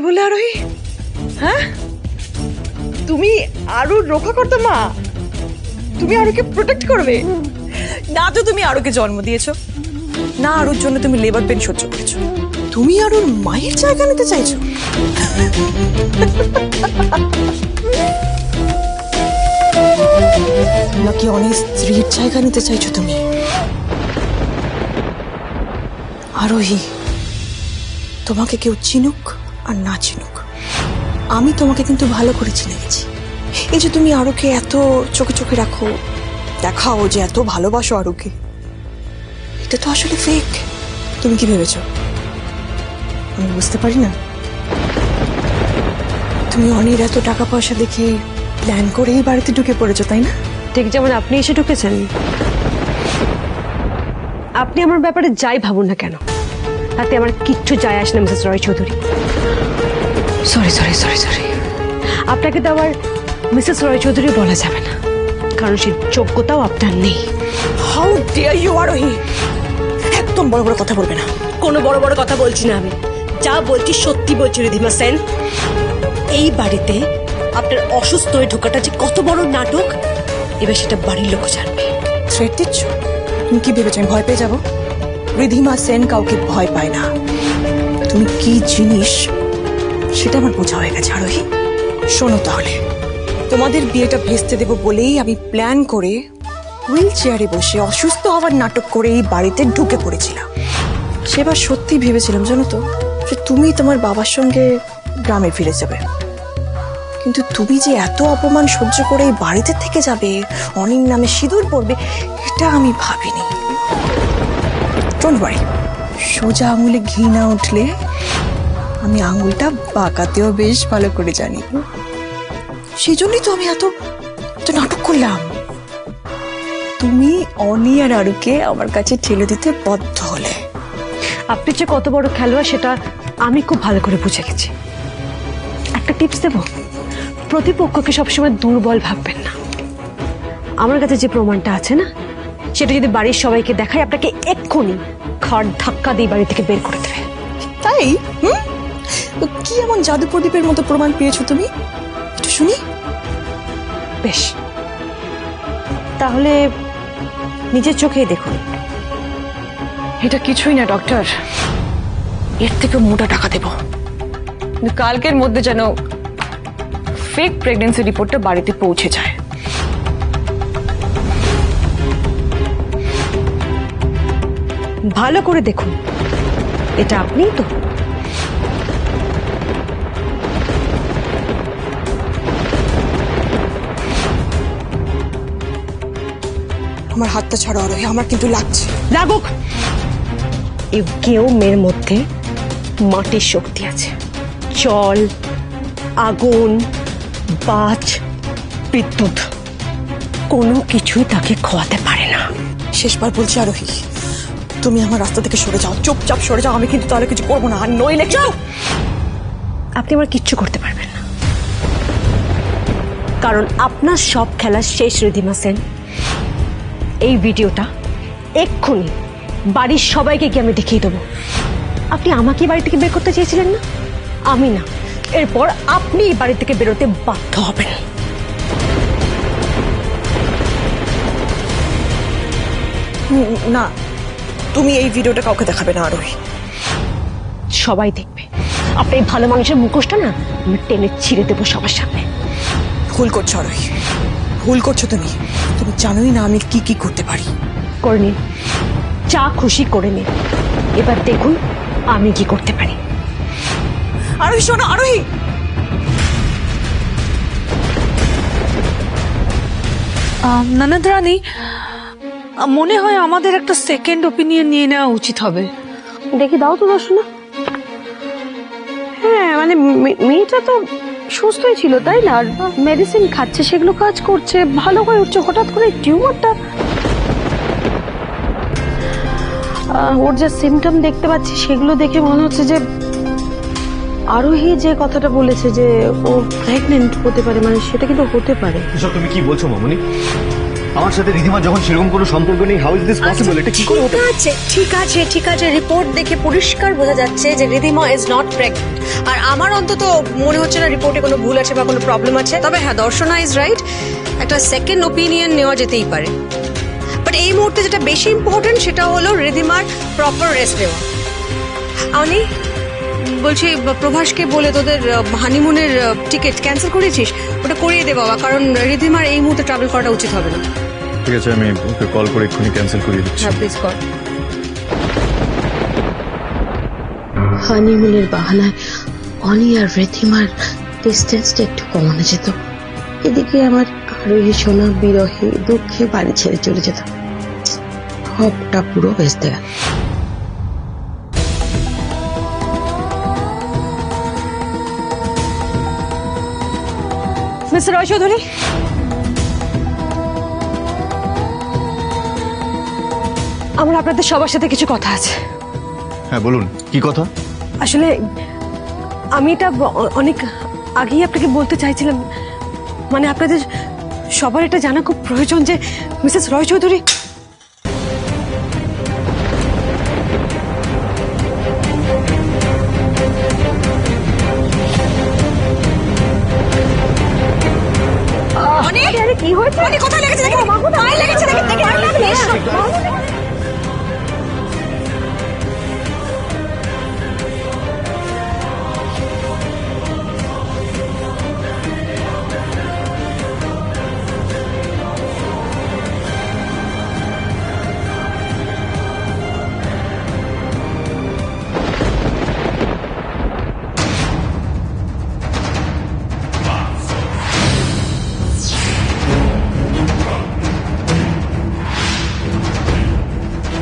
বলে আরোহী? হ্যাঁ, তুমি আরুর রক্ষা করতে মা? তুমি আরুকে প্রোটেক্ট করবে? না তো তুমি আরুকে জন্ম দিয়েছো, না আরুর জন্য তুমি লেবার পেন সহ্য করেছো, তুমি আরুর মায়ের জায়গা নিতে চাইছো? নাকি অনেক স্ত্রীর জায়গা নিতে চাইছো তুমি? আরোহী, তোমাকে কেউ চিনুক আর না চিনুক, আমি তোমাকে কিন্তু ভালো করে চিনে গেছি। এই যে তুমি আরুকে এত চোখে চোখে রাখো, দেখাও যে এত ভালোবাসো আরুকে, এটা তো আসলে ফেক। তুমি কি ভেবেছো আমি বুঝতে পারি না? তুমি অনির এত টাকা পয়সা দেখে প্ল্যান করে এই বাড়িতে ঢুকে পড়েছো, তাই না? ঠিক যেমন আপনি এসে ঢুকেছেন। আপনি আমার ব্যাপারে যাই ভাবুন না কেন, তাতে আমার কিচ্ছু যায় আসে না Mrs Roy Chowdhury. Sorry sorry sorry sorry, আপনাকে তো আবার মিসেস রয় চৌধুরী বলা যাবে না, কারণ সেই যোগ্যতাও আপনার নেই। হাউ ডিয়ার ইউ আরোহী, একদম বড় বড় কথা বলবে না। কোনো বড় বড় কথা বলছি না আমি, যা বলছি সত্যি বলছি রিধিমা সেন। এই বাড়িতে আপনার অসুস্থ হয়ে ঢোকাটা যে কত বড় নাটক, এবার সেটা বাড়ির লোক জানবে। থ্রেট দিচ্ছ? তুমি কি ভেবেছো আমি ভয় পেয়ে যাবো? রিধিমা সেন কাউকে ভয় পায় না। তুমি কি জিনিস সেটা আমার বোঝা হয়ে গেছে আরোহী। শোনো তাহলে, তোমাদের বিয়েটা ভেস্তে দেবো বলেই আমি প্ল্যান করে হুইল চেয়ারে বসে অসুস্থ হওয়ার নাটক করে এই বাড়িতে ঢুকে পড়েছিলাম। সেবার সত্যি ভেবেছিলাম জানো তো, যে তুমি তোমার বাবার সঙ্গে গ্রামে ফিরে যাবে, কিন্তু তুমি যে এত অপমান সহ্য করে এই বাড়িতে থেকে যাবে, অনির নামে সিঁদুর পড়বে, এটা আমি ভাবিনি। ডোন্ট ওয়ারি, সোজা আঙুলে ঘি না উঠলে আমি আঙুলটা বাঁকাতেও বেশ ভালো করে জানি। সেই জন্যই তো আমি এত নাটক করলাম। তুমি অনি আর আরুকে আমার কাছে ঠেলে দিতে বাধ্য হলে। আপনি যে কত বড় খেলোয়াড় সেটা আমি খুব ভালো করে বুঝে গেছি। একটা টিপস দেব, প্রতিপক্ষকে সবসময় দুর্বল ভাববেন না। আমার কাছে যে প্রমাণটা আছে না, সেটা যদি বাড়ির সবাইকে দেখায়, আপনাকে এক্ষুনি খাট ধাক্কা দিয়ে বাড়ি থেকে বের করে দেবে। তাই? তো কি এমন জাদু প্রদীপের মতো প্রমাণ পেয়েছো তুমি? একটু শুনি। বেশ, তাহলে নিজের চোখেই দেখুন। এটা কিছুই না ডক্টর, এর থেকে মোটা টাকা দেব, কিন্তু কালকের মধ্যে যেন ফেক প্রেগন্যান্সি রিপোর্টটা বাড়িতে পৌঁছে যায়। ভালো করে দেখুন, এটা আপনিই তো? আমার হাতটা ছাড়ো আরোহী, আমার কিন্তু লাগছে। লাগুক, এই কেউ মেয়ের মধ্যে মাটির শক্তি আছে। জল, আগুন, বাজ, বিদ্যুৎ, কোনো কিছুই তাকে খোয়াতে পারে না। শেষবার বলছি আরোহী, তুমি আমার রাস্তা থেকে সরে যাও, চুপচাপ সরে যাও। আমি কিন্তু তাহলে কিছু করবো না, আর নইলে যাও। আপনি আমার কিচ্ছু করতে পারবেন না, কারণ আপনার সব খেলা শেষ রিধিমা সেন। এই ভিডিওটা এক্ষুনি বাড়ির সবাইকে গিয়ে আমি দেখিয়ে দেবো। আপনি আমাকে বাড়ি থেকে বের করতে চেয়েছিলেন না, আমি না। এরপর আপনি এই বাড়ি থেকে বেরোতে বাধ্য হবেন। না, তুমি এই ভিডিওটা কাউকে দেখাবে না আরোহী। সবাই দেখবে। আপনি এই ভালো মানুষের মুখোশটা না আমি টেনে ছিঁড়ে দেবো সবার সামনে। ভুল করছো আরোহী, ভুল করছো তুমি। তুমি জানোই না আমি কি কি করতে পারি। করে নিন, যা খুশি করে নিন। এবার দেখুন আমি কি করতে পারি। আরোহী শোনো, আরোহী। ননদ রানী, মনে হয় আমাদের একটা সেকেন্ড ওপিনিয়ন নিয়ে নেওয়া উচিত হবে। দেখি দাও তো দর্শনা। হ্যাঁ, মানে মেয়েটা তো সুস্থই ছিল তাই না, আর মেডিসিন খাচ্ছে, সেগুলো কাজ করছে, ভালো হয়ে উঠছে। হঠাৎ করে টিউমারটা, ওর যে সিমটম দেখতে পাচ্ছি সেগুলো দেখে মনে হচ্ছে যে আরোহী যে কথাটা বলেছে যে ও প্রেগনেন্ট হতে পারে, মানে সেটা কিন্তু হতে পারে। এসব তুমি কি বলছো মামনি? আমার সাথে রিধিমা যখন সেরকম কোনো সম্পর্ক নেই, হাউ ইজ দিস পসিবল? এটা কি করে হতে পারে? ঠিক আছে রিপোর্ট দেখে পরিষ্কার বোঝা যাচ্ছে যে রিধিমা ইজ নট প্রেগনেন্ট। আর আমার অন্তত মনে হচ্ছে না রিপোর্টে কোনো ভুল আছে বা কোনো প্রবলেম আছে। তবে হ্যাঁ, দর্শনা ইজ রাইট, একটা সেকেন্ড ওপিনিয়ন নেওয়া যেতেই পারে। বাট এই মুহূর্তে যেটা বেশি ইম্পর্টেন্ট সেটা হলো রিধিমার প্রপার রেস্ট নেওয়া। আমি বলছি প্রভাসকে বলে তোদের হানিমুনের টিকিট ক্যান্সেল করেছিস, ওটা করিয়ে দে বাবা, কারণ রিধিমার এই মুহূর্তে ট্রাভেল করাটা উচিত হবে না। ঠিক আছে, আমি ওকে কল করে এক্ষুনি ক্যান্সেল করিয়ে দিচ্ছি। হ্যাঁ প্লিজ কর। হানিমুনের বাহানায় অনি আর রিধিমার ডিস্টেন্সটা একটু কমানো যেত। এদিকে আমার আরোহী সোনা বিরহে দুঃখে বাড়ি ছেড়ে চলে যেত। সবটা পুরো ভেস্তে গেল। মিস্টার রয় চৌধুরী, আমার আপনাদের সবার সাথে কিছু কথা আছে। হ্যাঁ বলুন, কি কথা? আসলে আমি এটা অনেক আগেই আপনাকে বলতে চাইছিলাম, মানে আপনাদের সবার এটা জানা খুব প্রয়োজন যে মিসেস রয় চৌধুরী কি হয়েছে? কোথায় লেগেছে? পায়ে লেগেছে নাকি?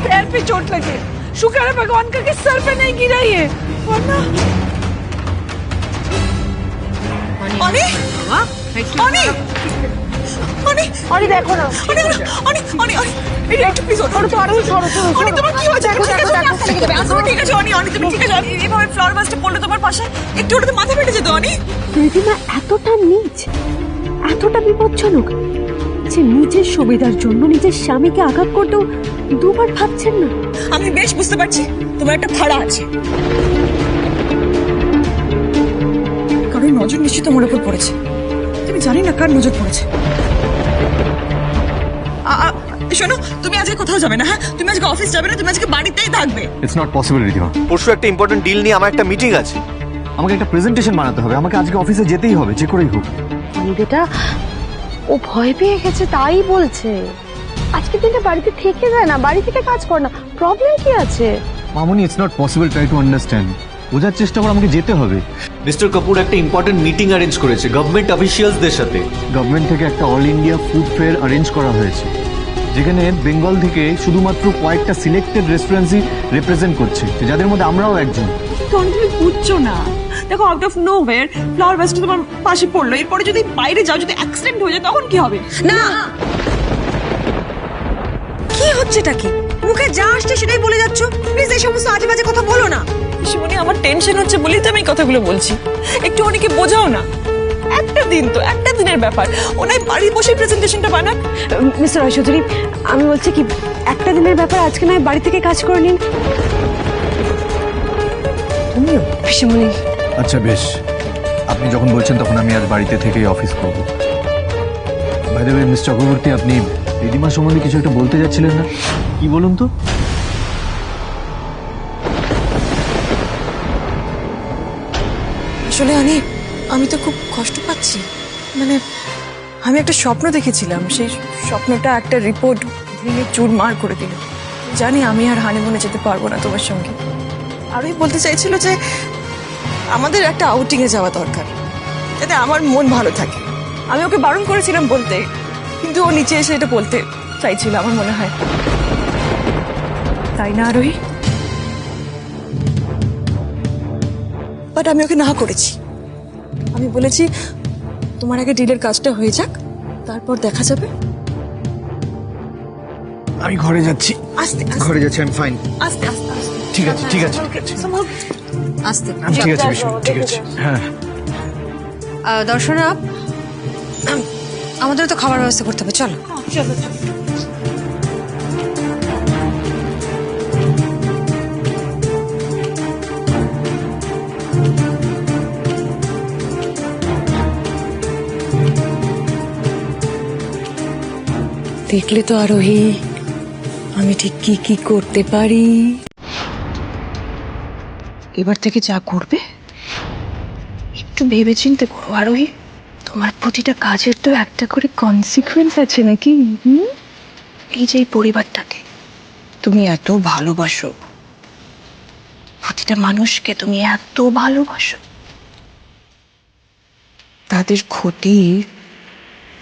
पैर पे चोट लगी। शुक्र है भगवान का कि सर पे नहीं गिरा ये, वरना অনি অনি অনি অনি দেখো না, অনি অনি অনি অনি এই একটু প্লিজ সরো তো, আরো সরো সরো। অনি তোমার কি হয়েছে? ঠিক আছে তুমি রাস্তা লেগে যাবে। আসলে ঠিক আছে অনি, অনি তুমি ঠিক আছে? অনি এভাবে ফ্লাওয়ার ভাসটা পড়লে তোমার পাশে একটু ওটাতে মাথা ফেটে যেত অনি। রিধিমা এতটা নীচ, এতটা বিপজ্জনক যে নিজের সুবিধার জন্য নিজের স্বামীকে আঘাত করতেও দুবার ভাবছেন না। আমি বেশ বুঝতে পারছি তোমার একটা ভাড়া আছে, কারণ নজর নিশ্চিত তোমার উপর পড়েছে। তুমি জানি না কার নজর পড়েছে। শোনো, তুমি আজকে কোথাও যাবে না। হ্যাঁ, তুমি আজকে অফিস যাবে না, তুমি আজকে বাড়িতেই থাকবে। It's not possible Ridhima. পরশু একটা ইম্পর্টেন্ট ডিল নিয়ে আমার একটা মিটিং আছে, আমাকে একটা প্রেজেন্টেশন বানাতে হবে, আমাকে আজকে অফিসে যেতেই হবে যে করেই হোক। বেটা, ও ভয় পেয়ে গেছে তাই বলছে। আজকে দিনটা বাড়িতে থেকে যায় না, বাড়ি থেকে কাজ কর না, প্রবলেম কি আছে? মামনি, it's not possible, try to understand. বোঝার চেষ্টা করে, আমাকে যেতে হবে। মিস্টার কাপুর একটা ইম্পর্টেন্ট মিটিং অ্যারেঞ্জ করেছে গভর্নমেন্ট অফিসিয়ালসদের সাথে। গভর্নমেন্ট থেকে একটা all India food fair arrange করা হয়েছে, যেখানে বেঙ্গল থেকে শুধুমাত্র কয়েকটা সিলেক্টেড রেস্টুরেন্টসই রিপ্রেজেন্ট করছে, যাদের মধ্যে আমরাও একজন। তখন তুমি বুঝছো না। দেখো, out of nowhere flower ভাসটা তোমার পাশে পড়লো, এরপরে যদি বাইরে যাও, যদি অ্যাক্সিডেন্ট হয়ে যায় তখন কি হবে? না, কি হচ্ছেটা কি? মুখে যা আসছে সেটাই বলে যাচ্ছ। প্লিজ এই সমস্ত আজে বাজে কথা বলো না। শিবনী, আমার টেনশন হচ্ছে বলেই তো আমি এই কথাগুলো বলছি। একটু অনেকে বোঝাও না। একটা দিন তো, একটা দিনের ব্যাপার। ওনাই বাড়ি বসে প্রেজেন্টেশনটা বানাক। মিস্টার রয় চৌধুরী, আমি বলছি কি, একটা দিনের ব্যাপার, আজকে নয় বাড়ি থেকে কাজ করে নিন। তুমিও পিসিমণি, আচ্ছা বেশ, আপনি যখন বলছেন তখন আমি আজ বাড়িতে থেকেই অফিস করব। By the way miss Chakraborty, আপনি রিধিমা সম্বন্ধে কিছু একটা বলতে যাচ্ছিলেন না, কি বলুন তো? আসলে আমি তো খুব কষ্ট পাচ্ছি। মানে আমি একটা স্বপ্ন দেখেছিলাম, সেই স্বপ্নটা একটা রিপোর্ট ভেঙে চুরমার করে দিল। জানি আমি আর হানিমুনে যেতে পারবো না তোমার সঙ্গে। আরোই বলতে চাইছিল যে আমাদের একটা আউটিংয়ে যাওয়া দরকার, যাতে আমার মন ভালো থাকে। আমি ওকে বারণ করেছিলাম বলতে, কিন্তু ও নিচে এসে এটা বলতে চাইছিল আমার মনে হয়। তাই না আরোহী? বাট আমি ওকে না করেছি। আমি বলেছি তোমার আগে ডিলের কাজটা হয়ে যাক, তারপর দেখা যাবে। আমি ঘরে যাচ্ছি, আস্তে ঘরে যাচ্ছি, আমি ফাইন। আস্তে আস্তে আস্তে। ঠিক আছে ঠিক আছে ঠিক আছে, আস্তে। আমি ঠিক আছে বিষ্ণু, ঠিক আছে। হ্যাঁ দর্শনা, আমাদের তো খাবার ব্যবস্থা করতে হবে, চলো। চলো। দেখলে তো আরোহী, আমি ঠিক কি কি করতে পারি। এবার থেকে যা করবে একটু ভেবেচিন্তে করো আরোহী। তোমার প্রতিটা কাজের তো একটা করে কনসিকুয়েন্স আছে নাকি? এই যে এই পরিবারটাকে তুমি এত ভালোবাসো, প্রতিটা মানুষকে তুমি এত ভালোবাসো, তাদের ক্ষতি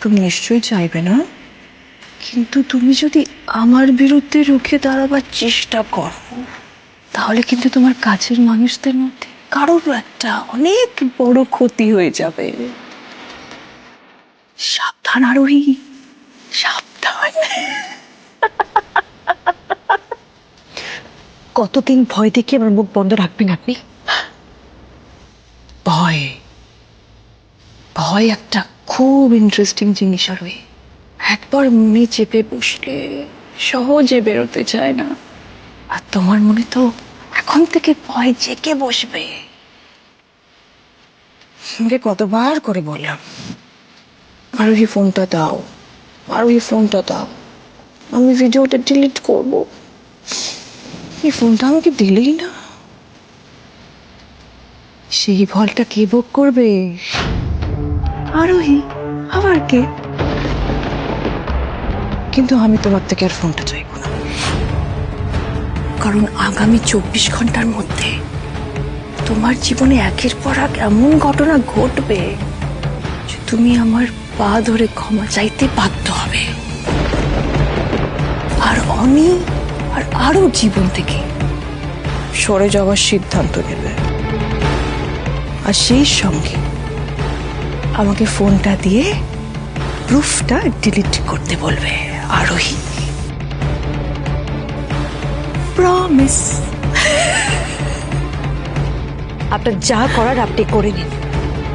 তুমি নিশ্চয়ই চাইবে না। কিন্তু তুমি যদি আমার বিরুদ্ধে রুখে দাঁড়াবার চেষ্টা করো, তাহলে কিন্তু তোমার কাছের মানুষদের মধ্যে কারোর একটা অনেক বড় ক্ষতি হয়ে যাবে। সাবধান আরোহী, সাবধান। কতদিন ভয় দেখে আমার মুখ বন্ধ রাখবেন আপনি? ভয়, ভয় একটা খুব ইন্টারেস্টিং জিনিস আরোহী। একবার মনে চেপে বসলে সহজে বেরোতে চায় না। আর তোমার মনে তো এখন থেকে ভয় জেগে বসবে। আমাকে কতবার করে বললাম, আরোহী ফোনটা দাও, আরোহী ফোনটা দাও, আমি ভিডিওটা ডিলিট করব। এই ফোনটা আমাকে দিলেই না। সেই ফলটা কে ভোগ করবে? আরোহী, আবার কে? কিন্তু আমি তোমার থেকে আর ফোনটা চাইব না, কারণ আগামী 24 ঘন্টার মধ্যে তোমার জীবনে একের পর এক এমন ঘটনা ঘটবে যে তুমি আমার পা ধরে ক্ষমা চাইতে বাধ্য হবে। আর অনি আর আরো জীবন থেকে সরে যাওয়ার সিদ্ধান্ত নেবে। আর সেই সঙ্গে আমাকে ফোনটা দিয়ে প্রুফটা ডিলিট করতে বলবে আরোহী। প্রমিস। আপনার যা করার আপনি করে নিন,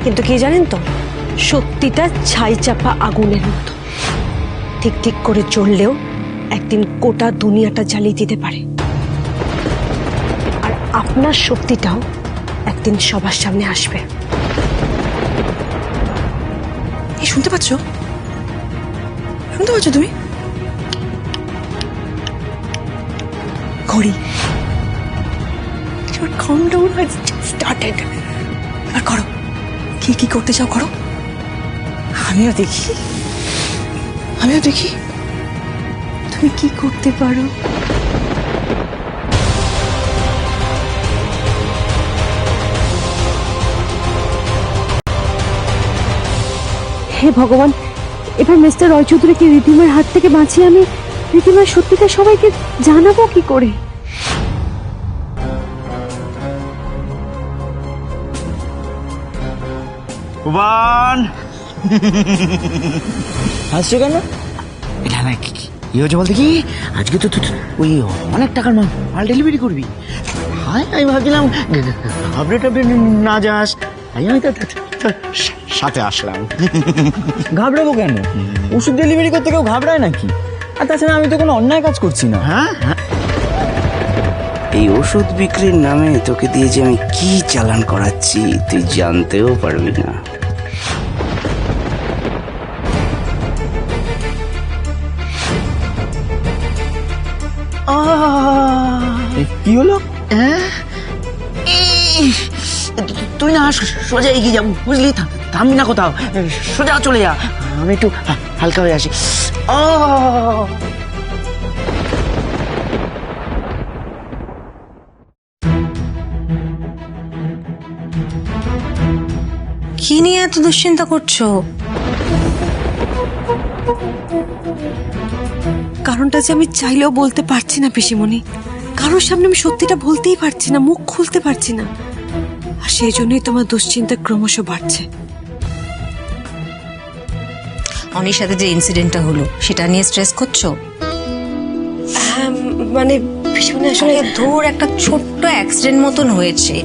কিন্তু কি জানেন তো, সত্যিটা ছাই চাপা আগুনের মতো, ঠিক ঠিক করে চললেও একদিন গোটা দুনিয়াটা জ্বালিয়ে দিতে পারে। আর আপনার সত্যিটাও একদিন সবার সামনে আসবে। এই শুনতে পাচ্ছ? শুনতে পাচ্ছ তুমি? ঘড়ি। Your countdown has just started. এবার করো, কি কি করতে চাও করো। আমিও দেখি, আমিও দেখি তুমি কি করতে পারো। হে ভগবান, এবার মিস্টার রয় চৌধুরীকে রিধিমার হাত থেকে বাঁচিয়ে আমি রিধিমার সত্যিটা সবাইকে জানাবো কি করে? কুবান হাসছো কেন? এটা না কি হয়েছে বলতে কি, আজকে তো তুই ওই অনেক টাকার মাল ডেলিভারি করবি। হাই, আমি ভাবছিলাম আপডেট না যাস, আমি সাথে আসলাম। ঘাবড়াবো কেন? ওষুধ ডেলিভারি করতে কেউ ঘাবড়ায় নাকি? আর তাছাড়া আমি তো কোনো অন্যায় কাজ করছি না। হ্যাঁ, এই ওষুধ বিক্রির নামে তোকে দিয়ে যে আমি কি চালান করাচ্ছি তুই জানতেও পারবি না। কি হলো? তুই না সোজা এগিয়ে যাবো, বুঝলি? থামবি না কোথাও, সোজা চলে যা। আমি একটু হালকা হয়ে আসি। কি নিয়ে এত দুশ্চিন্তা করছো? কারণটা যে আমি চাইলেও বলতে পারছি না পিসিমণি। কারোর সামনে আমি সত্যিটা বলতেই পারছি না, মুখ খুলতে পারছি না। আর সেই জন্যই তোমার দুশ্চিন্তা ক্রমশ বাড়ছে। অনির সাথে যে ইনসিডেন্টটা হলো সেটা নিয়ে স্ট্রেস করছো? মানে পিসিমণি আসলে ধর একটা ছোট্ট অ্যাক্সিডেন্ট মতন হয়েছে,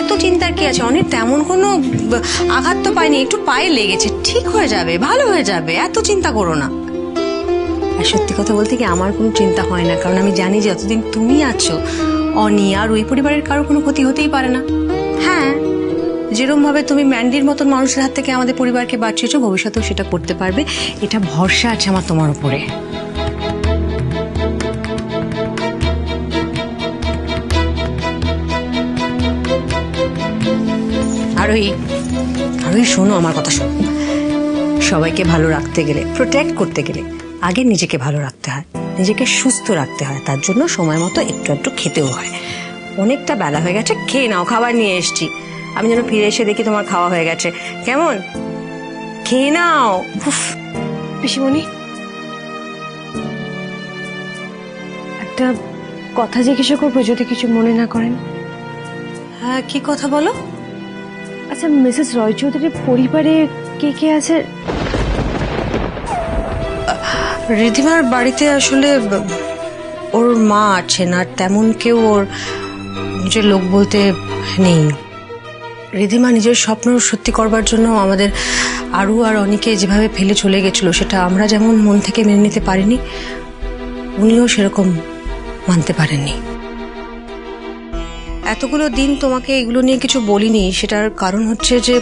এত চিন্তার কি আছে? অনির তেমন কোনো আঘাত তো পায়নি, একটু পায়ে লেগেছে, ঠিক হয়ে যাবে, ভালো হয়ে যাবে, এত চিন্তা করো না। আর সত্যি কথা বলতে কি আমার কোনো চিন্তা হয় না, কারণ আমি জানি যে যতদিন তুমি আছো অনি আর ওই পরিবারের কারো কোনো ক্ষতি হতেই পারে না। হ্যাঁ, যেরকম ভাবে তুমি ম্যান্ডির মতন মানুষের হাত থেকে আমাদের পরিবারকে বাঁচিয়েছো, ভবিষ্যতেও সেটা করতে পারবে, এটা ভরসা আছে আমার তোমার উপরে। আর ওই শোনো, আমার কথা শোনো। সবাইকে ভালো রাখতে গেলে, প্রোটেক্ট করতে গেলে আগে নিজেকে ভালো রাখতে হয়, নিজেকে সুস্থ রাখতে হয়। তার জন্য সময় মতো একটু একটু খেতেও হয়। অনেকটা বেলা হয়ে গেছে, খেয়ে নাও, খাবার নিয়ে এসছি। আমি যেন ফিরে এসে দেখি তোমার খাওয়া হয়ে গেছে। কেমন? খেয়ে নাও। পিসিমণি, একটা কথা জিজ্ঞাসা করবো যদি কিছু মনে না করেন? হ্যাঁ, কি কথা বলো? আচ্ছা, মিসেস রয় চৌধুরীর পরিবারে কে কে আছে? রিধিমার বাড়িতে আসলে ওর মা আছেন, আর তেমন কেউ ওর নিজের লোক বলতে নেই। রিধিমা নিজের স্বপ্ন সত্যি করবার জন্য আমাদের আরু আর অনিকে যেভাবে ফেলে চলে গেছিল, সেটা আমরা যেমন মন থেকে মেনে নিতে পারিনি, উনিও সেরকম মানতে পারেননি। এতগুলো দিন তোমাকে এগুলো নিয়ে কিছু বলিনি, সেটার কারণ হচ্ছে যে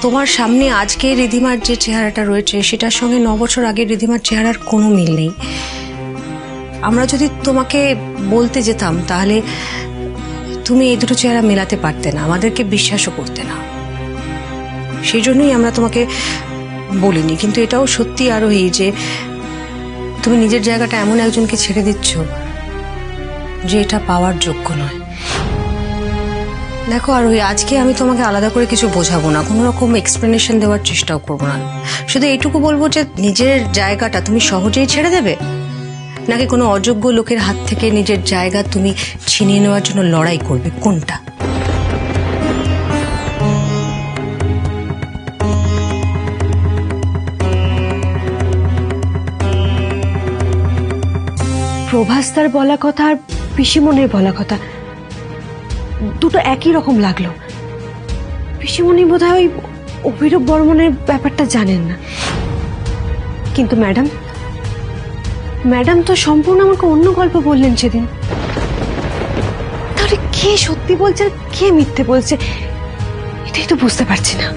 তোমার সামনে আজকে রিধিমার যে চেহারাটা রয়েছে সেটার সঙ্গে 9 বছর আগে রিধিমার চেহারার কোনো মিল নেই। আমরা যদি তোমাকে বলতে যেতাম তাহলে তুমি এই দুটো চেহারা মেলাতে পারতে না, আমাদেরকে বিশ্বাসও করতে না। সেই জন্যই আমরা তোমাকে বলিনি। কিন্তু এটাও সত্যি আরোহী যে তুমি নিজের জায়গাটা এমন একজনকে ছেড়ে দিচ্ছ যে এটা পাওয়ার যোগ্য নয়। দেখো আরোহী, আজকে আমি তোমাকে আলাদা করে কিছু বোঝাবো না, কোনো রকম এক্সপ্লেনেশন দেওয়ার চেষ্টাও করবো না। শুধু এইটুকু বলবো যে নিজের জায়গাটা তুমি সহজেই ছেড়ে দেবে, নাকি কোনো অযোগ্য লোকের হাত থেকে নিজের জায়গা তুমি ছিনিয়ে নেওয়ার জন্য লড়াই করবে, কোনটা? প্রভাসদার বলা কথা আর পিসিমণির বলা কথা দুটো একই রকম লাগলো। পিসিমণি বোধহয় ওই অভিরূপ বর্মনের ব্যাপারটা জানেন না, কিন্তু ম্যাডাম তো সম্পূর্ণ আমাকে অন্য গল্প বললেন সেদিন। তাহলে কে সত্যি বলছে আর কে মিথ্যে বলছে এটাই তো বুঝতে পারছি না।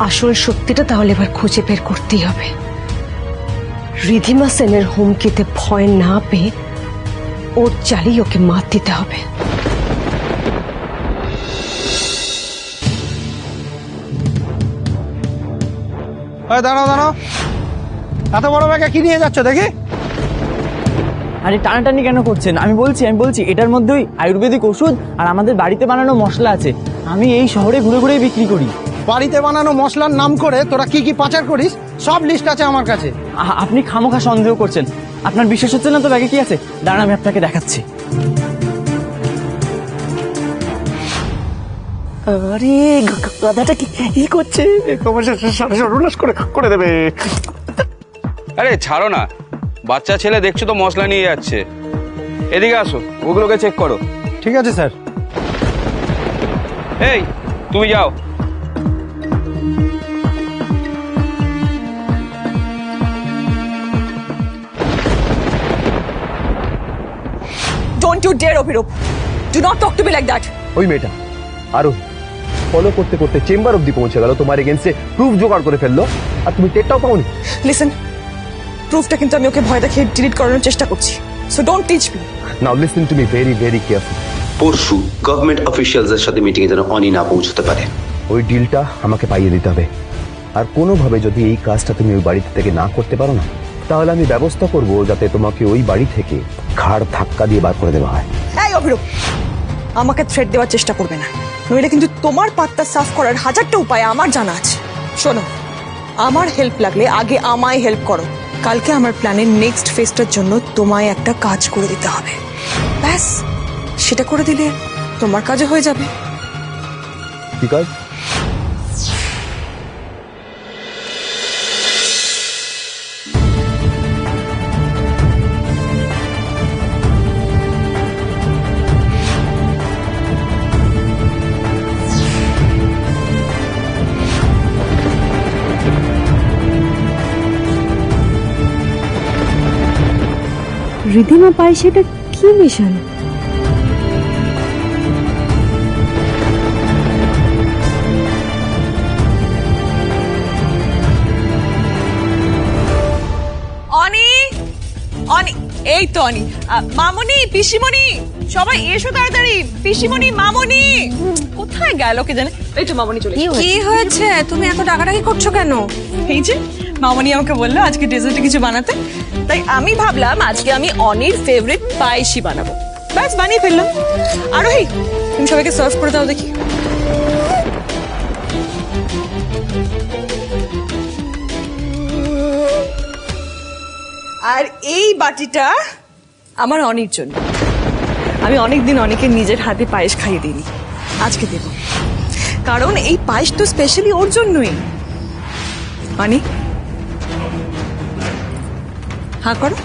আসল সত্যিটা তাহলে এবার খুঁজে বের করতেই হবে। রিধিমা সেনের হুমকিতে ভয় না পেয়ে ওর চালিয়ে ওকে মাত দিতে হবে। দাঁড়াও দাঁড়াও, এত বড় ব্যাগে কি নিয়ে যাচ্ছ দেখি? আরে টানাটানি কেন করছেন? আমি বলছি এটার মধ্যেই আয়ুর্বেদিক ওষুধ আর আমাদের বাড়িতে বানানো মশলা আছে। আমি এই শহরে ঘুরে ঘুরে বিক্রি করি। বাড়িতে বানানো মশলার নাম করে তোরা কি কি পাচার করিস সব লিস্ট আছে আমার কাছে। আপনি খামোখা সন্দেহ করছেন। আপনার বিশ্বাস হচ্ছে না তো ব্যাগে কি আছে? দাঁড়ান, আমি আপনাকে দেখাচ্ছি। আরে গাধাটা কি করছে? সর্বনাশ করে দেবে। আরে ছাড়ো না, বাচ্চা ছেলে দেখছো তো মশলা নিয়ে যাচ্ছে। এদিকে আসো, ওগুলোকে চেক করো। ঠিক আছে স্যার। এই তুমি যাও। Don't you dare, Abhirup. Do not talk to me like that. ওই মেয়েটা আরো ফলো করতে করতে চেম্বার অব্দি পৌঁছে গেল, তোমার এগেন্সে প্রুফ জোগাড় করে ফেললো, আর তুমি টেরটাও পাওনি। Listen, প্রুফটা কিন্তু আমি ওকে ভয় দেখিয়ে ডিলিট করানোর চেষ্টা করছি। So don't teach me. Now listen to me very very careful. পরশু গভর্নমেন্ট অফিসিয়ালসদের সাথে মিটিংয়ে যেন অনি না পৌঁছতে পারে। ওই ডিলটা আমাকে পাইয়ে দিতে হবে, আর কোনোভাবে যদি এই কাজটা তুমি ওই বাড়ি থেকে না করতে পারো না, তাহলে আমি ব্যবস্থা করব যাতে তোমাকে ওই বাড়ি থেকে ঘাড় ধাক্কা দিয়ে বার করে দেওয়া হয়। এই অভিরূপ, আমাকে থ্রেট দেওয়ার চেষ্টা করবে না, নইলে কিন্তু তোমার পাত্তা সাফ করার 1000টা উপায় আমার জানা আছে। শোনো, আমার হেল্প লাগলে আগে আমায় হেল্প করো। কালকে আমার প্ল্যানের নেক্সট ফেজটার জন্য তোমায় একটা কাজ করে দিতে হবে। ব্যাস, সেটা করে দিলে তোমার কাজও হয়ে যাবে। কি কাজ? রিধিমা পায়েসে এটা কি মেশানো? অনি অনি, এই তো অনি। মামনি, পিসিমণি, সবাই এসো তাড়াতাড়ি। পিসিমণি, মামনি কোথায় গেল কে জানে? এই তো মামনি চলে এসেছে। কি হয়েছে? তুমি এত ডাকাডাকি করছো কেন? এই যে মামনি আমাকে বললো আজকে ডেজার্টে কিছু বানাতে, তাই আমি ভাবলাম আজকে আমি অনির ফেভারিট পায়েসই বানাবো। ব্যাস বানিয়ে ফেললাম। আরোহী, তুমি সবাইকে সার্ভ করে দাও দেখি। আর এই বাটিটা আমার অনির জন্য। আমি অনেকদিন অনেকের নিজের হাতে পায়েস খাইয়ে দিইনি, আজকে দেব। কারণ এই পায়েস তো স্পেশালি ওর জন্যই। অনি, হ্যাঁ করো।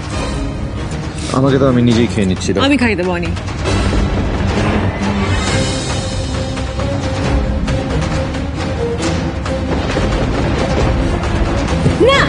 আমাকে তো আমি নিজেই খেয়ে নিচ্ছি। আমি খাই দেবো অনি। না